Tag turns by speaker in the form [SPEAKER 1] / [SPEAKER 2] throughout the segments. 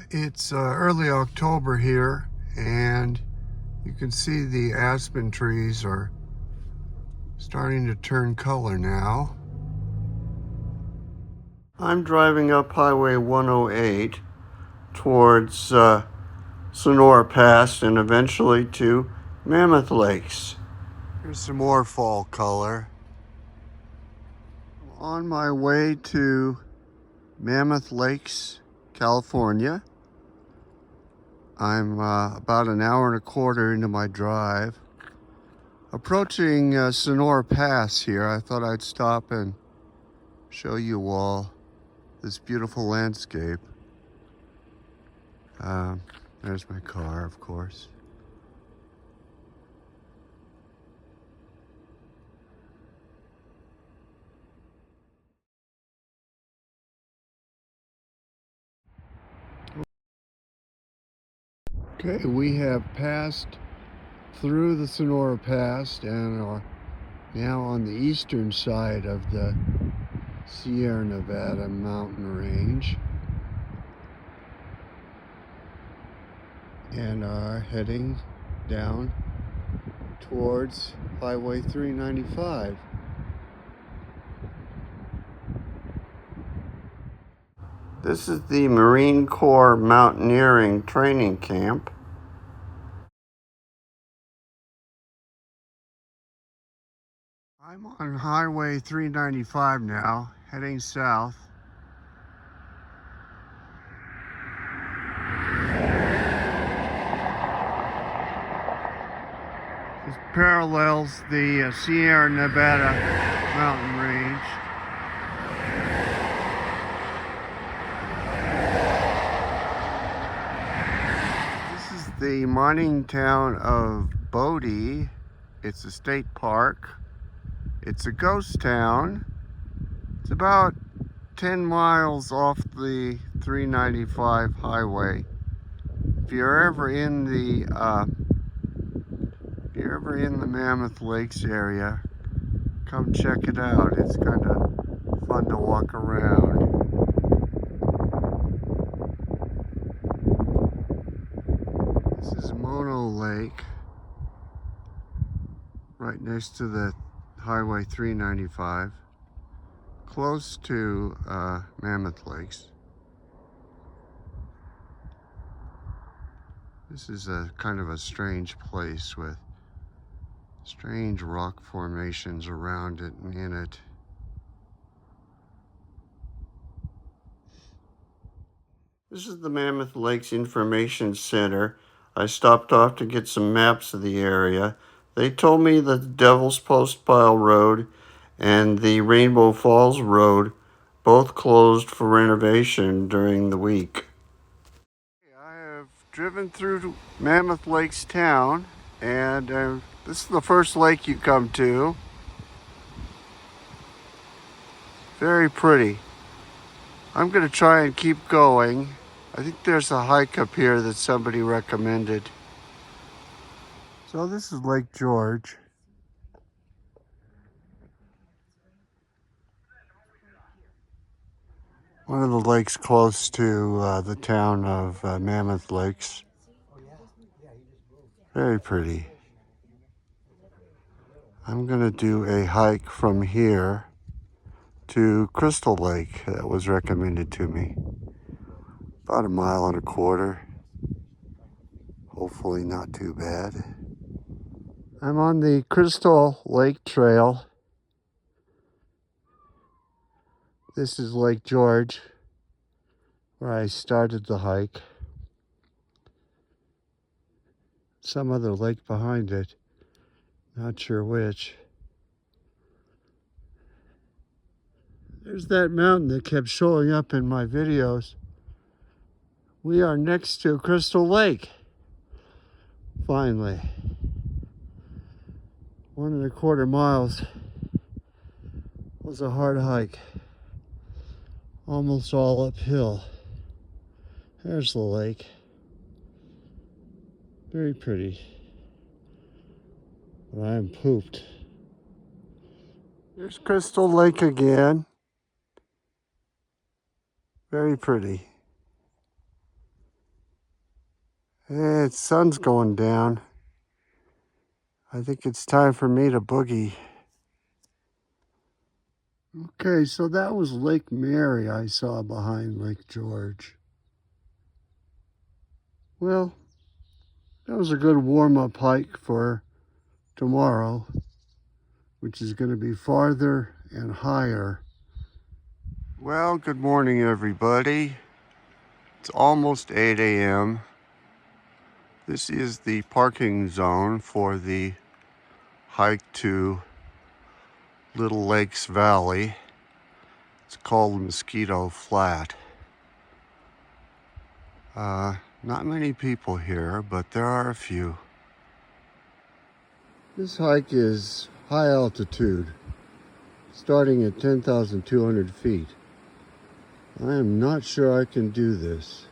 [SPEAKER 1] It's early October here, and you can see the aspen trees are starting to turn color now. I'm driving up Highway 108 towards Sonora Pass and eventually to Mammoth Lakes. Here's some more fall color. On my way to Mammoth Lakes, California. I'm about an hour and a quarter into my drive. Approaching Sonora Pass here, I thought I'd stop and show you all this beautiful landscape. There's my car, of course. Okay, we have passed through the Sonora Pass and are now on the eastern side of the Sierra Nevada mountain range and are heading down towards Highway 395. This is the Marine Corps Mountaineering Training Camp. I'm on Highway 395 now, heading south. This parallels the Sierra Nevada mountain range. This is the mining town of Bodie. It's a state park. It's a ghost town. It's about 10 miles off the 395 highway. If you're ever in the Mammoth Lakes area, come check it out. It's kind of fun to walk around. This is Mono Lake, right next to the Highway 395, close to Mammoth Lakes. This is a kind of a strange place with strange rock formations around it and in it. This is the Mammoth Lakes Information Center. I stopped off to get some maps of the area. They told me that the Devil's Postpile Road and the Rainbow Falls Road both closed for renovation during the week. I have driven through Mammoth Lakes town, and this is the first lake you come to. Very pretty. I'm going to try and keep going. I think there's a hike up here that somebody recommended. So this is Lake George. One of the lakes close to the town of Mammoth Lakes. Very pretty. I'm going to do a hike from here to Crystal Lake that was recommended to me. About a mile and a quarter. Hopefully not too bad. I'm on the Crystal Lake Trail. This is Lake George, where I started the hike. Some other lake behind it, not sure which. There's that mountain that kept showing up in my videos. We are next to Crystal Lake. Finally. 1.25 miles was a hard hike. Almost all uphill. There's the lake. Very pretty. But I am pooped. There's Crystal Lake again. Very pretty. Hey, the sun's going down. I think it's time for me to boogie. Okay, so that was Lake Mary I saw behind Lake George. Well, that was a good warm-up hike for tomorrow, which is going to be farther and higher. Well, good morning, everybody. It's almost 8 a.m. This is the parking zone for the hike to Little Lakes Valley. It's called Mosquito Flat. Not many people here, but there are a few. This hike is high altitude, starting at 10,200 feet. I am not sure I can do this,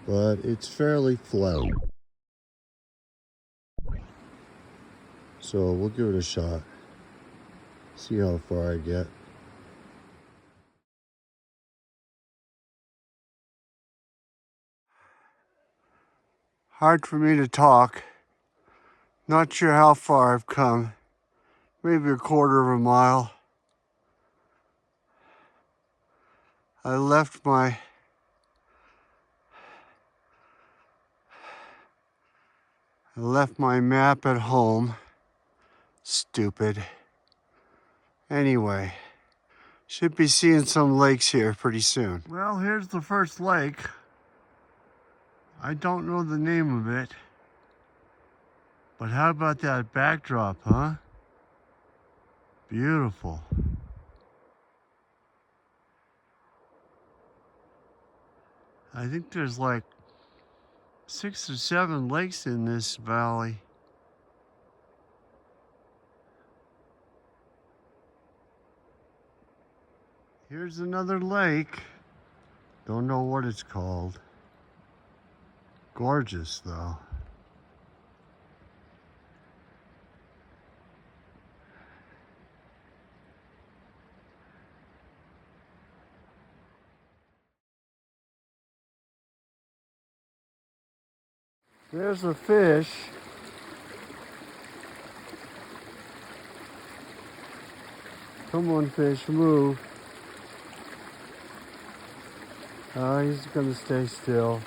[SPEAKER 1] but it's fairly flat. So we'll give it a shot. See how far I get. Hard for me to talk. Not sure how far I've come. Maybe a quarter of a mile. I left my map at home. Stupid. Anyway, should be seeing some lakes here pretty soon. Well, here's the first lake. I don't know the name of it. But how about that backdrop, huh? Beautiful. I think there's like 6 or 7 lakes in this valley. Here's another lake. Don't know what it's called. Gorgeous though. There's a fish. Come on, fish, move. Oh, he's gonna stay still.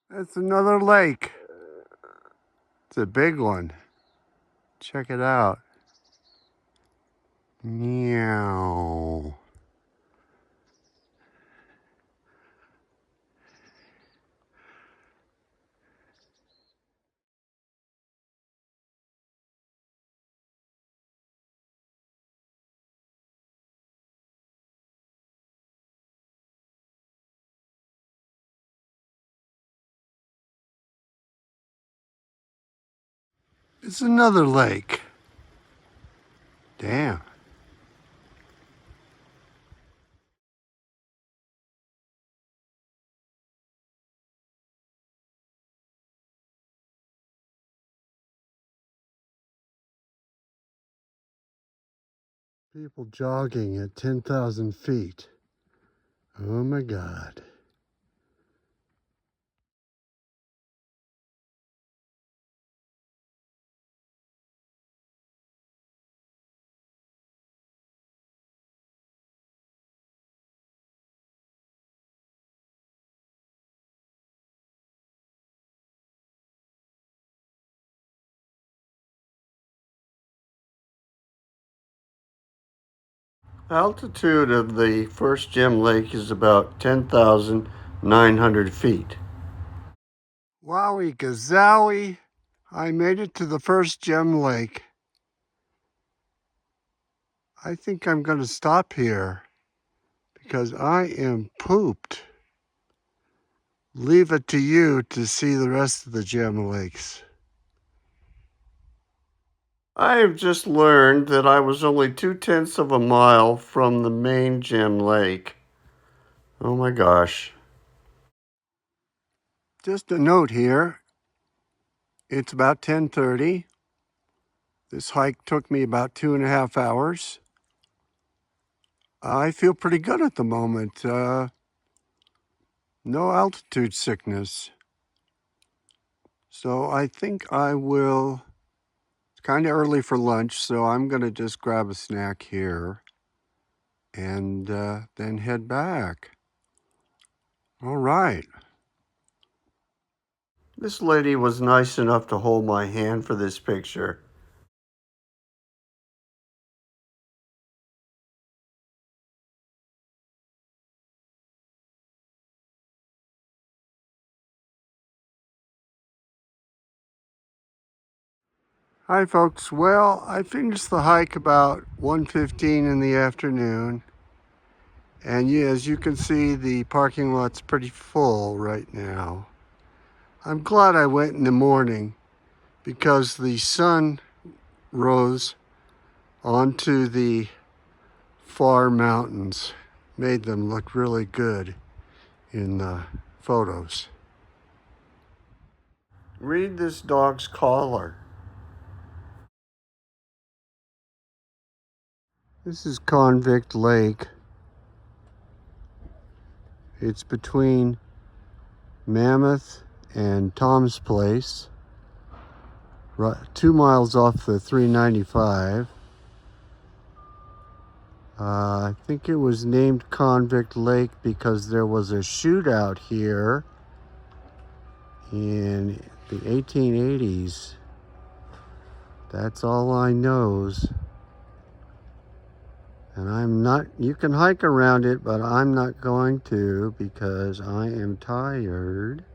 [SPEAKER 1] That's another lake. It's a big one. Check it out. Meow. It's another lake. Damn. People jogging at 10,000 feet. Oh my God. Altitude of the first gem lake is about 10,900 feet. Wowie gazowie. I made it to the first gem lake. I think I'm going to stop here because I am pooped. Leave it to you to see the rest of the gem lakes. I have just learned that I was only 2/10 of a mile from the main gem lake. Oh my gosh. Just a note here. It's about 10:30. This hike took me about 2.5 hours. I feel pretty good at the moment. No altitude sickness. So I think I will, it's kind of early for lunch, so I'm going to just grab a snack here and then head back. All right. This lady was nice enough to hold my hand for this picture. Hi folks, well, I finished the hike about 1:15 in the afternoon, and as you can see, the parking lot's pretty full right now. I'm glad I went in the morning because the sun rose onto the far mountains, made them look really good in the photos. Read this dog's collar. This is Convict Lake. It's between Mammoth and Tom's Place, 2 miles off the 395. I think it was named Convict Lake because there was a shootout here in the 1880s. That's all I knows. And I'm not, you can hike around it, but I'm not going to because I am tired.